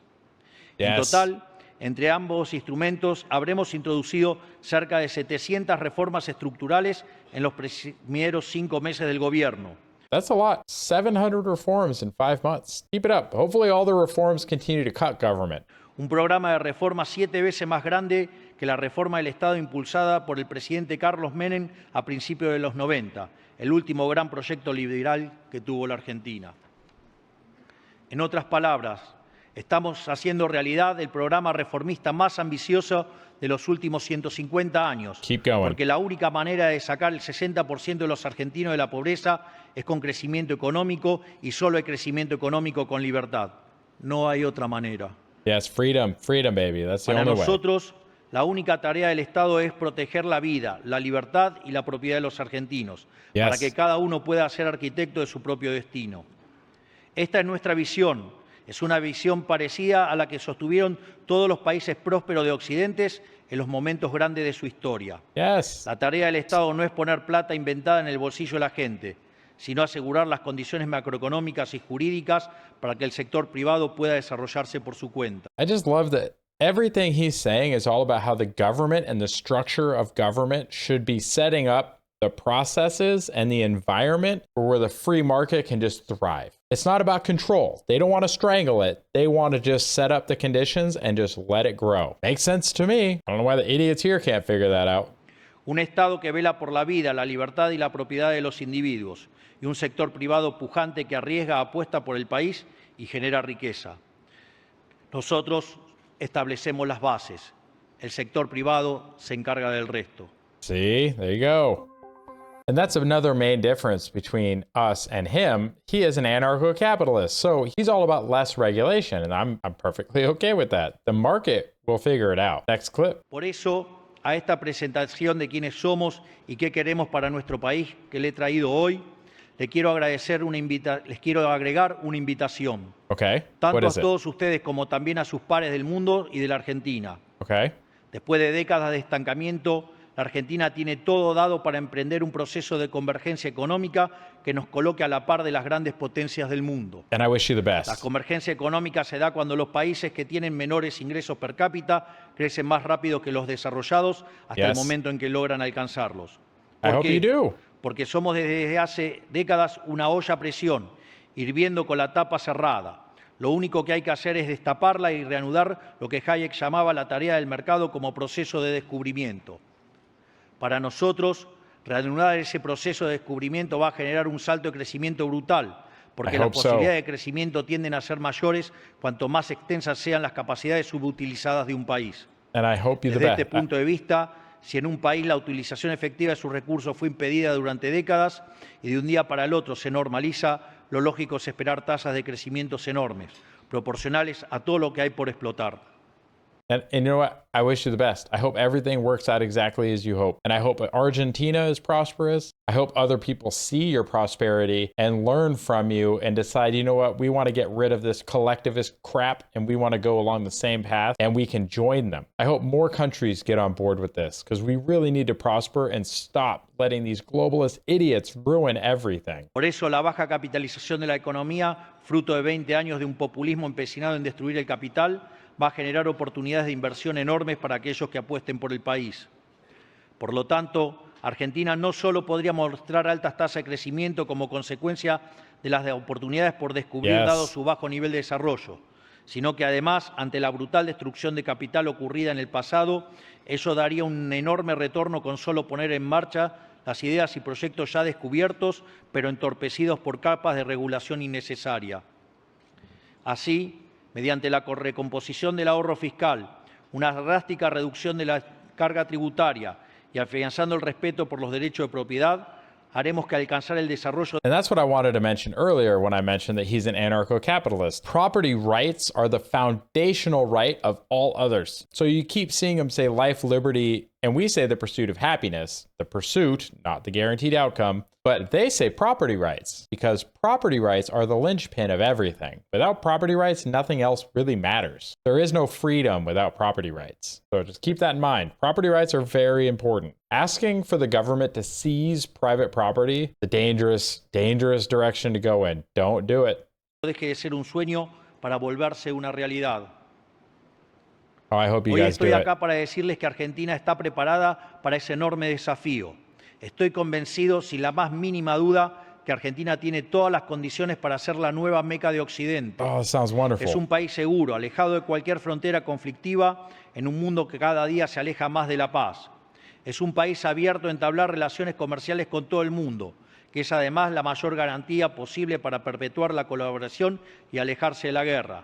En total, entre ambos instrumentos habremos introducido cerca de 700 reformas estructurales en los primeros 5 meses del gobierno. That's a lot. 700 reforms in 5 months. Keep it up. Hopefully all the reforms continue to cut government. Un programa de reforma 7 veces más grande que la reforma del Estado impulsada por el presidente Carlos Menem a principios de los 90, el último gran proyecto liberal que tuvo la Argentina. En otras palabras, estamos haciendo realidad el programa reformista más ambicioso de los últimos 150 años. Porque la única manera de sacar el 60% de los argentinos de la pobreza es con crecimiento económico y solo hay crecimiento económico con libertad. No hay otra manera. Yes, freedom, baby. That's the only way. Para nosotros, la única tarea del Estado es proteger la vida, la libertad y la propiedad de los argentinos, para que cada uno pueda ser arquitecto de su propio destino. Esta es nuestra visión. Es una visión parecida a la que sostuvieron todos los países prósperos de Occidente en los momentos grandes de su historia. La tarea del Estado no es poner plata inventada en el bolsillo de la gente, sino asegurar las condiciones macroeconómicas y jurídicas para que el sector privado pueda desarrollarse por su cuenta. I just love that everything he's saying is all about how the government and the structure of government should be setting up the processes and the environment where the free market can just thrive. It's not about control. They don't want to strangle it. They want to just set up the conditions and just let it grow. Makes sense to me. I don't know why the idiots here can't figure that out. Un Estado que vela por la vida, la libertad y la propiedad de los individuos, y un sector privado pujante que arriesga, apuesta por el país y genera riqueza. Nosotros establecemos las bases. El sector privado se encarga del resto. See, there you go. And that's another main difference between us and him. He is an anarcho-capitalist, so he's all about less regulation, and I'm perfectly okay with that. The market will figure it out. Next clip. Por eso, a esta presentación de quiénes somos y qué queremos para nuestro país que le he traído hoy, les quiero agregar una invitación. Tanto a todos ustedes como también a sus pares del mundo y de la Argentina. Después de décadas de estancamiento, la Argentina tiene todo dado para emprender un proceso de convergencia económica que nos coloque a la par de las grandes potencias del mundo. La convergencia económica se da cuando los países que tienen menores ingresos per cápita crecen más rápido que los desarrollados hasta el momento en que logran alcanzarlos. ¿Por qué? Porque somos desde hace décadas una olla a presión, hirviendo con la tapa cerrada. Lo único que hay que hacer es destaparla y reanudar lo que Hayek llamaba la tarea del mercado como proceso de descubrimiento. Para nosotros, reanudar ese proceso de descubrimiento va a generar un salto de crecimiento brutal, porque las posibilidades de crecimiento tienden a ser mayores cuanto más extensas sean las capacidades subutilizadas de un país. Desde este punto de vista, si en un país la utilización efectiva de sus recursos fue impedida durante décadas y de un día para el otro se normaliza, lo lógico es esperar tasas de crecimientos enormes, proporcionales a todo lo que hay por explotar. And you know what? I wish you the best. I hope everything works out exactly as you hope. And I hope Argentina is prosperous. I hope other people see your prosperity and learn from you and decide, you know what? We want to get rid of this collectivist crap and we want to go along the same path and we can join them. I hope more countries get on board with this because we really need to prosper and stop letting these globalist idiots ruin everything. Por eso la baja capitalización de la economía, fruto de 20 años de un populismo empecinado en destruir el capital, va a generar oportunidades de inversión enormes para aquellos que apuesten por el país. Por lo tanto, Argentina no solo podría mostrar altas tasas de crecimiento como consecuencia de las oportunidades por descubrir dado su bajo nivel de desarrollo, sino que además, ante la brutal destrucción de capital ocurrida en el pasado, ello daría un enorme retorno con solo poner en marcha las ideas y proyectos ya descubiertos, pero entorpecidos por capas de regulación innecesaria. Así, mediante la recomposición del ahorro fiscal, una drástica reducción de la carga tributaria y afianzando el respeto por los derechos de propiedad, haremos que alcanzar el desarrollo. And that's what I wanted to mention earlier when I mentioned that he's an anarcho-capitalist. Property rights are the foundational right of all others. So you keep seeing him say life, liberty, and we say the pursuit of happiness, the pursuit, not the guaranteed outcome, but they say property rights because property rights are the linchpin of everything. Without property rights, nothing else really matters. There is no freedom without property rights. So just keep that in mind. Property rights are very important. Asking for the government to seize private property, the dangerous direction to go in. Don't do it. Deje de ser un sueño para volverse una realidad. Oh, I hope you Hoy guys do estoy it. acá para decirles que Argentina está preparada para ese enorme desafío. Estoy convencido, sin la más mínima duda, que Argentina tiene todas las condiciones para ser la nueva Meca de Occidente. Oh, that sounds wonderful. Es un país seguro, alejado de cualquier frontera conflictiva, en un mundo que cada día se aleja más de la paz. Es un país abierto a entablar relaciones comerciales con todo el mundo, que es además la mayor garantía posible para perpetuar la colaboración y alejarse de la guerra.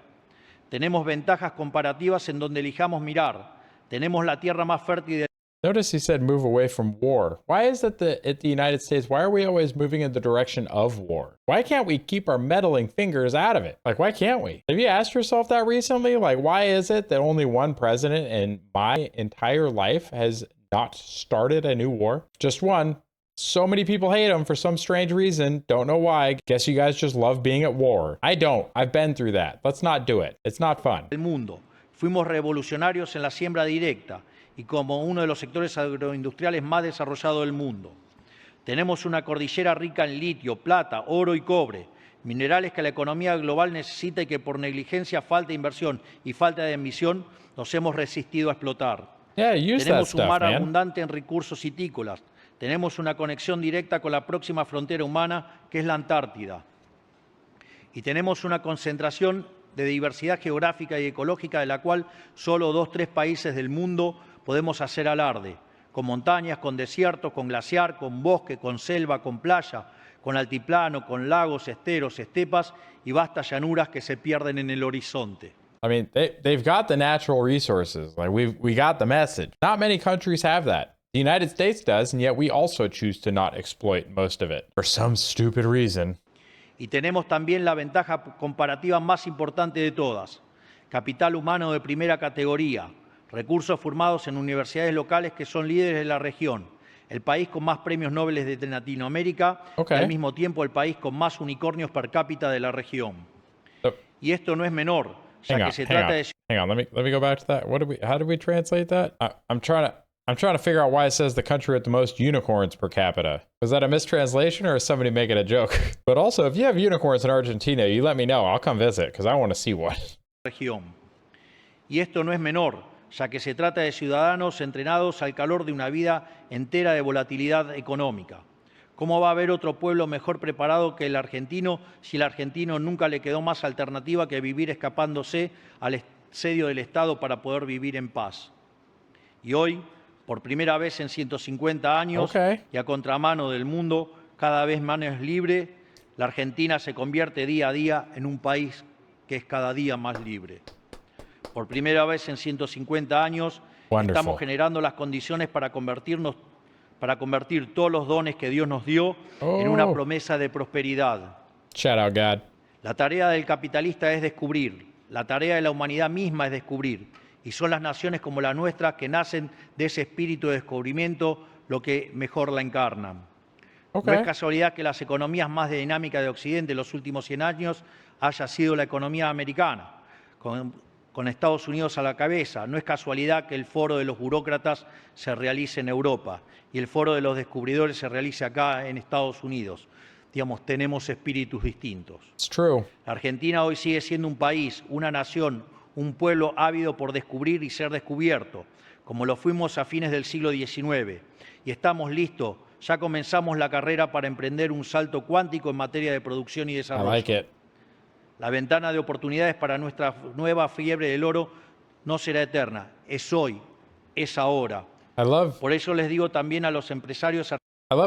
Tenemos ventajas comparativas en donde elijamos mirar. Tenemos la tierra más fértil del Notice he said move away from war. Why is it that at the United States, why are we always moving in the direction of war? Why can't we keep our meddling fingers out of it? Like, why can't we? Have you asked yourself that recently? Like, why is it that only one president in my entire life has not started a new war? Just one. So many people hate him for some strange reason. Don't know why. Guess you guys just love being at war. I don't. I've been through that. Let's not do it. It's not fun. mundo. Fuimos revolucionarios en la siembra directa y como uno de los sectores agroindustriales más desarrollados del mundo. Tenemos una cordillera rica en litio, plata, oro y cobre, minerales que la economía global necesita y que por negligencia, falta de inversión y falta de emisión nos hemos resistido a explotar. Yeah, use that Tenemos un stuff, mar man. abundante en recursos citícolas. Tenemos una conexión directa con la próxima frontera humana, que es la Antártida. Y tenemos una concentración de diversidad geográfica y ecológica de la cual solo 2 o 3 países del mundo podemos hacer alarde, con montañas, con desiertos, con glaciar, con bosque, con selva, con playa, con altiplano, con lagos, esteros, estepas y vastas llanuras que se pierden en el horizonte. I mean, they've got the natural resources. Like we got the message. Not many countries have that. The United States does, and yet we also choose to not exploit most of it for some stupid reason. Y tenemos también la ventaja comparativa más importante de todas: capital humano de primera categoría, recursos formados en universidades locales que son líderes de la región, el país con más premios Nobel de Latinoamérica y al mismo tiempo el país con más unicornios per cápita de la región. Y esto no es menor, ya que se trata de... Hang on, let me go back to that. How did we translate that? I'm trying to figure out why it says the country with the most unicorns per capita. Was that a mistranslation or is somebody making a joke? But also, if you have unicorns in Argentina, you let me know. I'll come visit because I want to see one. Región. Y esto no es menor, ya que se trata de ciudadanos entrenados al calor de una vida entera de volatilidad económica. ¿Cómo va a haber otro pueblo mejor preparado que el argentino si el argentino nunca le quedó más alternativa que vivir escapándose al asedio del Estado para poder vivir en paz? Y hoy, por primera vez en 150 años y a contramano del mundo cada vez más libre, la Argentina se convierte día a día en un país que es cada día más libre. Por primera vez en 150 años estamos generando las condiciones para convertir todos los dones que Dios nos dio en una promesa de prosperidad. Shout out, God. La tarea del capitalista es descubrir, la tarea de la humanidad misma es descubrir, y son las naciones como la nuestra que nacen de ese espíritu de descubrimiento lo que mejor la encarnan. No es casualidad que las economías más dinámicas de Occidente en los últimos 100 años haya sido la economía americana, con Estados Unidos a la cabeza. No es casualidad que el foro de los burócratas se realice en Europa y el foro de los descubridores se realice acá en Estados Unidos. Digamos, tenemos espíritus distintos. It's true. La Argentina hoy sigue siendo un país, una nación, un pueblo ávido por descubrir y ser descubierto, como lo fuimos a fines del siglo XIX. Y estamos listos Ya comenzamos la carrera para emprender un salto cuántico en materia de producción y I desarrollo. like it. La ventana de oportunidades para nuestra nueva fiebre del oro no será eterna, es hoy, es ahora. I love Por eso les digo también a los empresarios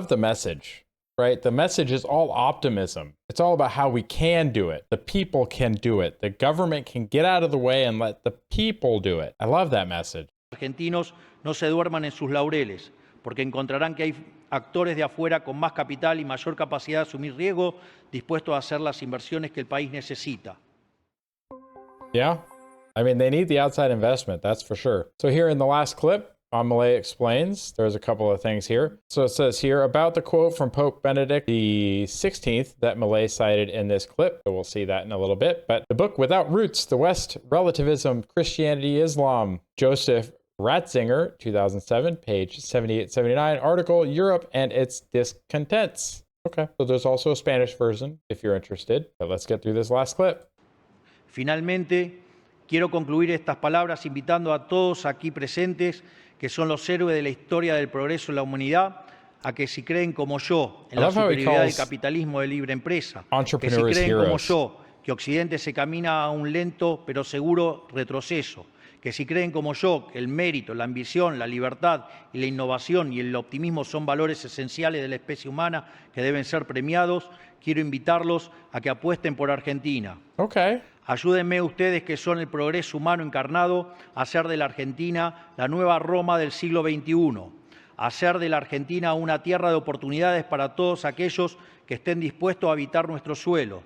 the message, right? The message is all optimism. It's all about how we can do it. The people can do it. The government can get out of the way and let the people do it. I love that message. argentinos no se duerman en sus laureles, porque encontrarán que hay actores de afuera con más capital y mayor capacidad de asumir riesgo, dispuestos a hacer las inversiones que el país necesita. Yeah. I mean, they need the outside investment, that's for sure. So here in the last clip, Milei explains, there's a couple of things here. So it says here about the quote from Pope Benedict the 16th that Milei cited in this clip. So we'll see that in a little bit. But the book Without Roots, The West, Relativism, Christianity, Islam, Joseph Ratzinger, 2007, page 78-79, article, Europe and its Discontents. Okay, so there's also a Spanish version if you're interested. But let's get through this last clip. Finalmente, quiero concluir estas palabras invitando a todos aquí presentes, que son los héroes de la historia del progreso en la humanidad, a que si creen como yo en la superioridad del capitalismo de libre empresa, que si creen como yo que Occidente se camina a un lento pero seguro retroceso, que si creen como yo que el mérito, la ambición, la libertad y la innovación y el optimismo son valores esenciales de la especie humana que deben ser premiados, quiero invitarlos a que apuesten por Argentina. Okay. Ayúdenme ustedes, que son el progreso humano encarnado, a hacer de la Argentina la nueva Roma del siglo XXI, a hacer de la Argentina una tierra de oportunidades para todos aquellos que estén dispuestos a habitar nuestro suelo.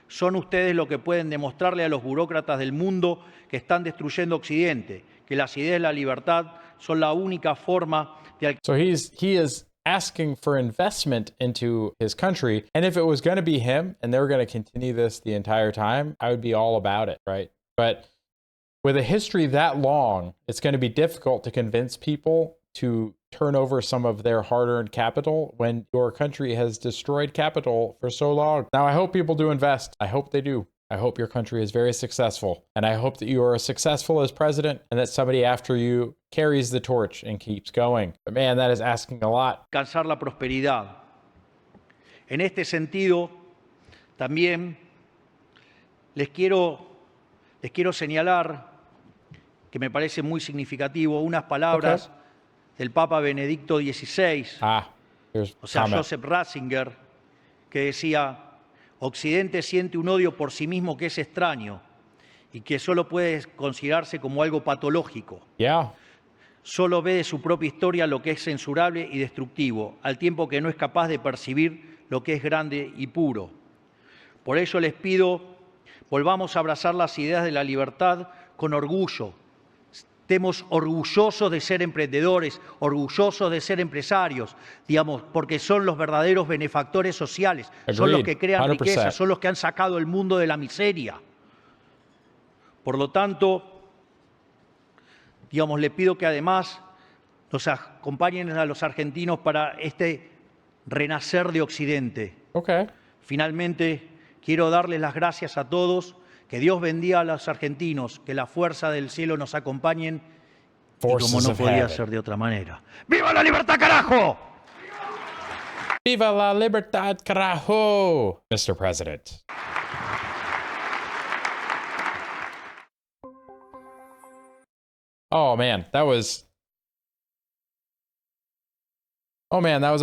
Son ustedes los que pueden demostrarle a los burócratas del mundo que están destruyendo Occidente, que las ideas de la libertad son la única forma de... So he is asking for investment into his country. And if it was going to be him and they were going to continue this the entire time, I would be all about it, right? But with a history that long, it's going to be difficult to convince people to turn over some of their hard-earned capital when your country has destroyed capital for so long. Now, I hope people do invest. I hope they do. I hope your country is very successful. And I hope that you are successful as president and that somebody after you carries the torch and keeps going. But man, that is asking a lot. Alcanzar la prosperidad. En este sentido, también les quiero señalar, que me parece muy significativo, unas palabras del Papa Benedicto XVI, o sea, Joseph Ratzinger, que decía: Occidente siente un odio por sí mismo que es extraño y que solo puede considerarse como algo patológico. Yeah. Solo ve de su propia historia lo que es censurable y destructivo, al tiempo que no es capaz de percibir lo que es grande y puro. Por ello les pido, volvamos a abrazar las ideas de la libertad con orgullo. Estemos orgullosos de ser emprendedores, orgullosos de ser empresarios, digamos, porque son los verdaderos benefactores sociales, son los que crean 100%. riqueza, son los que han sacado el mundo de la miseria. Por lo tanto, digamos, le pido que además nos acompañen a los argentinos para este renacer de Occidente. Okay. Finalmente, quiero darles las gracias a todos. Que Dios bendiga a los argentinos, que la fuerza del cielo nos acompañen, y como no podía ser de otra manera. ¡Viva la libertad, carajo! Viva la libertad, carajo, Mr. President. Oh man, that was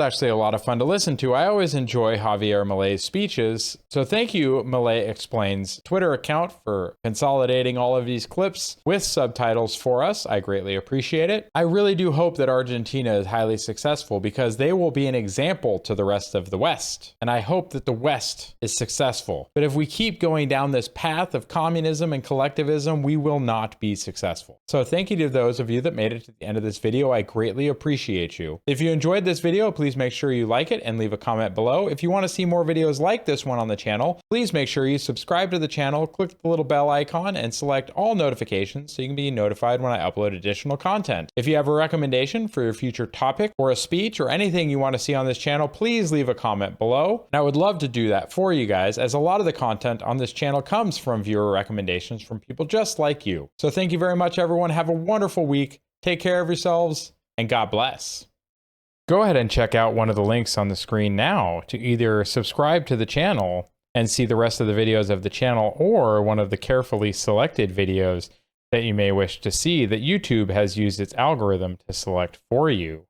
actually a lot of fun to listen to. I always enjoy Javier Milei's speeches. So thank you, Milei Explains Twitter account, for consolidating all of these clips with subtitles for us. I greatly appreciate it. I really do hope that Argentina is highly successful, because they will be an example to the rest of the West. And I hope that the West is successful. But if we keep going down this path of communism and collectivism, we will not be successful. So thank you to those of you that made it to the end of this video. I greatly appreciate you. If you enjoyed this video, please make sure you like it and leave a comment below. If you want to see more videos like this one on the channel, please make sure you subscribe to the channel, click the little bell icon, and select all notifications so you can be notified when I upload additional content. If you have a recommendation for your future topic or a speech or anything you want to see on this channel, please leave a comment below. And I would love to do that for you guys, as a lot of the content on this channel comes from viewer recommendations from people just like you. So thank you very much, everyone. Have a wonderful week. Take care of yourselves, and God bless. Go ahead and check out one of the links on the screen now to either subscribe to the channel and see the rest of the videos of the channel, or one of the carefully selected videos that you may wish to see that YouTube has used its algorithm to select for you.